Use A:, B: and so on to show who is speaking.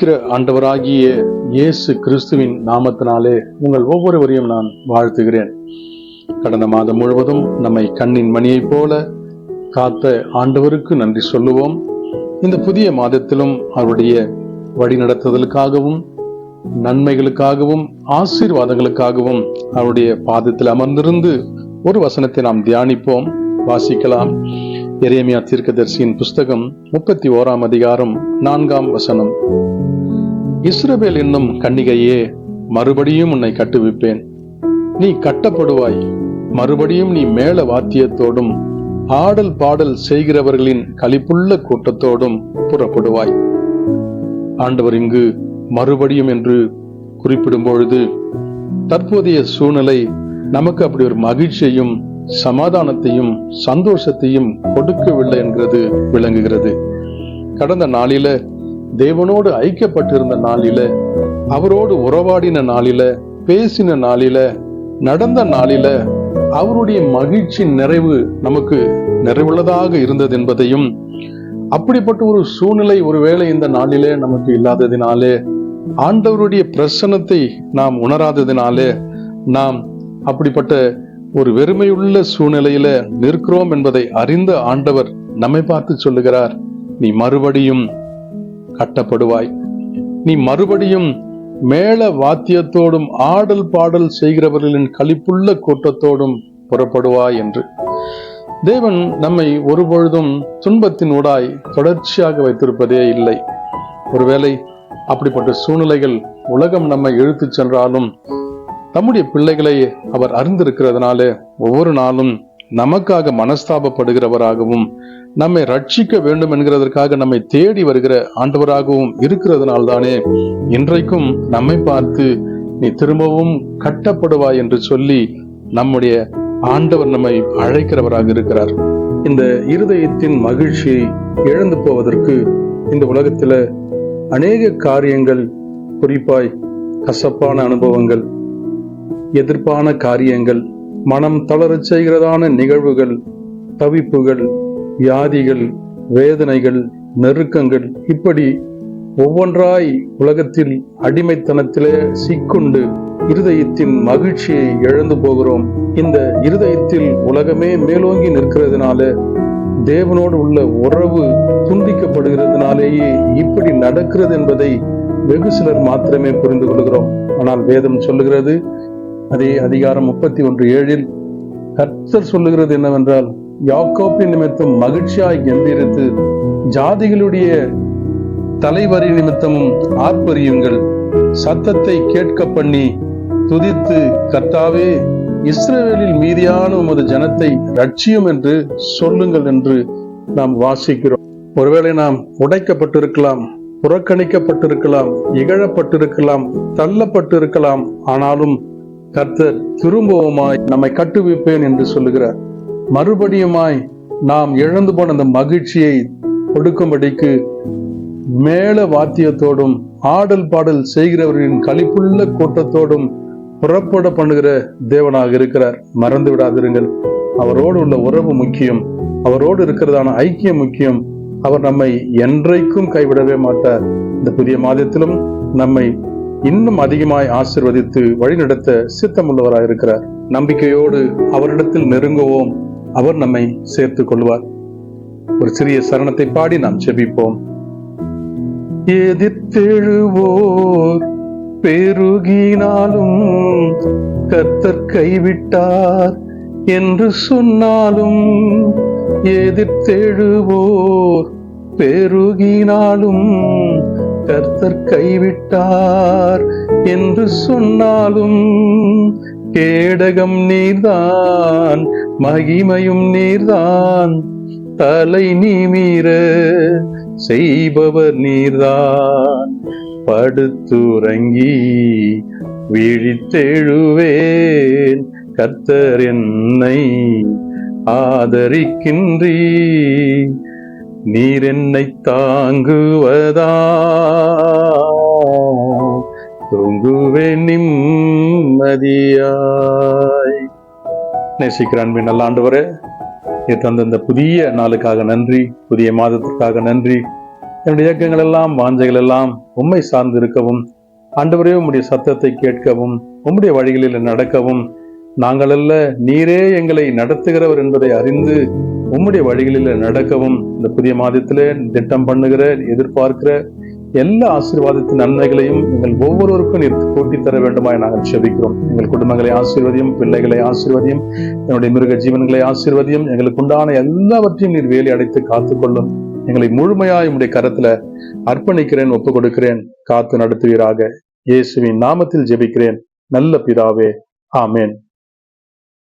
A: ஜெபிக்கிற ஆண்டவராகிய இயேசு கிறிஸ்துவின் நாமத்தினாலே உங்கள் ஒவ்வொருவரையும் நான் வாழ்த்துகிறேன். கடந்த மாதம் முழுவதும் நம்மை கண்ணின் மணியைப் போல காத்த ஆண்டவருக்கு நன்றி சொல்லுவோம். இந்த புதிய மாதத்திலும் அவருடைய வழிநடத்துதலுக்காகவும் நன்மைகளுக்காகவும் ஆசீர்வாதங்களுக்காகவும் அவருடைய பாதத்தில் அமர்ந்திருந்து ஒரு வசனத்தை நாம் தியானிப்போம், வாசிக்கலாம். எரேமியா தீர்க்கதரிசியின் புஸ்தகம் 31 அதிகாரம் 4 வசனம். இஸ்ரவேல் என்னும் கன்னிகையே, மறுபடியும் உன்னை கட்டுவிப்பேன். நீ கட்டப்படுவாய். மறுபடியும் நீ மேல வாத்தியத்தோடும் ஆடல் பாடல் செய்கிறவர்களின் களிப்புள்ள கூட்டத்தோடும் புறப்படுவாய். ஆண்டவர் இங்கு மறுபடியும் என்று குறிப்பிடும் பொழுது தற்போதைய சூழ்நிலை நமக்கு அப்படி ஒரு மகிழ்ச்சியையும் சமாதானத்தையும் சந்தோஷத்தையும் கொடுக்கவில்லை என்கிறது விளங்குகிறது. கடந்த நாளில தேவனோடு ஐக்கியப்பட்டிருந்த நாளில, அவரோடு உறவாடின நாளில, பேசின நாளில, நடந்த நாளில அவருடைய மகிழ்ச்சி நிறைவு நமக்கு நிறைவுள்ளதாக இருந்தது என்பதையும், அப்படிப்பட்ட ஒரு சூழ்நிலை ஒருவேளை இந்த நாளிலே நமக்கு இல்லாததினாலே, ஆண்டவருடைய பிரசன்னத்தை நாம் உணராததினாலே நாம் அப்படிப்பட்ட ஒரு வெறுமையுள்ள சூழ்நிலையில நிற்கிறோம் என்பதை அறிந்த ஆண்டவர் நம்மை பார்த்து சொல்லுகிறார், நீ மறுபடியும் கட்டப்படுவாய். நீ மறுபடியும் மேல வாத்தியத்தோடும் ஆடல் பாடல் செய்கிறவர்களின் களிப்புள்ள கூட்டத்தோடும் புறப்படுவாய் என்று. தேவன் நம்மை ஒருபொழுதும் துன்பத்தின் ஊடாய் தொடர்ச்சியாக வைத்திருப்பதே இல்லை. ஒருவேளை அப்படிப்பட்ட சூழ்நிலைகள் உலகம் நம்மை இழுத்து சென்றாலும் தம்முடைய பிள்ளைகளை அவர் அறிந்திருக்கிறதுனால ஒவ்வொரு நாளும் நமக்காக மனஸ்தாபப்படுகிறவராகவும் நம்மை ரட்சிக்க வேண்டும் என்கிறதற்காக நம்மை தேடி வருகிற ஆண்டவராகவும் இருக்கிறதுனால்தானே இன்றைக்கும் நம்மை பார்த்து நீ திரும்பவும் கட்டப்படுவாய் என்று சொல்லி நம்முடைய ஆண்டவர் நம்மை அழைக்கிறவராக இருக்கிறார். இந்த இருதயத்தின் மகிழ்ச்சியை இழந்து போவதற்கு இந்த உலகத்துல அநேக காரியங்கள், குறிப்பாய் கசப்பான அனுபவங்கள், எதிர்ப்பான காரியங்கள், மனம் தளரச் செய்கிறதான நிகழ்வுகள், தவிப்புகள், வியாதிகள், வேதனைகள், நெருக்கங்கள், இப்படி ஒவ்வொன்றாய் உலகத்தில் அடிமைத்தனத்திலே சிக்குண்டு இருதயத்தின் மகிழ்ச்சியை இழந்து போகிறோம். இந்த இருதயத்தில் உலகமே மேலோங்கி நிற்கிறதுனால, தேவனோடு உள்ள உறவு துண்டிக்கப்படுகிறதுனாலேயே இப்படி நடக்கிறது என்பதை வெகு சிலர் மாத்திரமே புரிந்து கொள்கிறோம். ஆனால் வேதம் சொல்லுகிறது, அதே அதிகாரம் 31:7 கர்த்தர் சொல்லுகிறது என்னவென்றால், யாக்கோபின் நிமித்தம் மகிழ்ச்சியாய் கம்பீரித்து ஜாதிகளுடைய தலைவரி நிமித்தமும் ஆர்ப்பரியுங்கள். சத்தத்தை கேட்க பண்ணி துதித்து, கர்த்தாவே இஸ்ரவேலில் மீதியான உமது ஜனத்தை ரட்சியும் என்று சொல்லுங்கள் என்று நாம் வாசிக்கிறோம். ஒருவேளை நாம் உடைக்கப்பட்டிருக்கலாம், புறக்கணிக்கப்பட்டிருக்கலாம், இகழப்பட்டிருக்கலாம், தள்ளப்பட்டிருக்கலாம். ஆனாலும் கர்த்தர் திரும்பவுமாய் நம்மை கட்டுவிப்பேன் என்று சொல்லுகிறார். மறுபடியுமாய் நாம் இழந்து போன அந்த மகிழ்ச்சியை கொடுக்கும்படிக்கு மேல வாத்தியத்தோடும் ஆடல் பாடல் செய்கிறவர்களின் களிப்புள்ள கூட்டத்தோடும் புறப்பட பண்ணுகிற தேவனாக இருக்கிறார். மறந்து விடாதிருங்கள், அவரோடு உள்ள உறவு முக்கியம், அவரோடு இருக்கிறதான ஐக்கியம் முக்கியம். அவர் நம்மை என்றைக்கும் கைவிடவே மாட்டார். இந்த புதிய மாதத்திலும் நம்மை இன்னும் அதிகமாய் ஆசீர்வதித்து வழிநடத்த சித்தமுள்ளவராயிருக்கிறார். நம்பிக்கையோடு அவரிடத்தில் நெருங்குவோம், அவர் நம்மை சேர்த்துக் கொள்வார். ஒரு சிறிய சரணத்தை பாடி நாம் செபிப்போம். எதிர்த்தெழுவோர் பெருகினாலும் கர்த்தர் கைவிட்டார் என்று சொன்னாலும், எதிர்த்தெழுவோர் பெருகினாலும் கர்த்தர் கைவிட்டார் என்று சொன்னாலும், கேடகம் நீர்தான், மகிமையும் நீர்தான், தலை நிமிர செய்பவர் நீர்தான். படுத்துறங்கி விழித்தெழுவேன், கர்த்தர் என்னை ஆதரிக்கின்றீ, நீர் என்னை தாங்குவதா, தூங்குவேன் நிம்மதியாய். நேசிக்கிற அன்பின் நல்ல ஆண்டவரே, தந்த இந்த புதிய நாளுக்காக நன்றி, புதிய மாதத்திற்காக நன்றி. என்னுடைய இயக்கங்கள் எல்லாம், வாஞ்சைகள் எல்லாம் உம்மை சார்ந்து இருக்கவும், ஆண்டவரே உம்முடைய சத்தத்தை கேட்கவும், உம்முடைய வழிகளில் நடக்கவும், நாங்கள் அல்ல நீரே எங்களை நடத்துகிறவர் என்பதை அறிந்து உம்முடைய வழிகளில் நடக்கவும், இந்த புதிய மாதத்திலே திட்டம் பண்ணுகிற, எதிர்பார்க்கிற எல்லா ஆசீர்வாதத்தின் நன்மைகளையும் எங்கள் ஒவ்வொருவருக்கும் நீர் கூட்டி தர வேண்டுமாய் நாங்கள் செபிக்கிறோம். எங்கள் குடும்பங்களை ஆசீர்வதியும், பிள்ளைகளை ஆசீர்வதியும், என்னுடைய மிருக ஜீவன்களை ஆசீர்வதியும், எங்களுக்கு உண்டான எல்லாவற்றையும் நீர் வேலி அடைத்து காத்துக்கொள்ளும். எங்களை முழுமையாய் உம்முடைய கரத்துல அர்ப்பணிக்கிறேன், ஒப்புக் கொடுக்கிறேன். காத்து நடத்துவீராக. இயேசுவின் நாமத்தில் ஜெபிக்கிறேன் நல்ல பிதாவே, ஆமென்.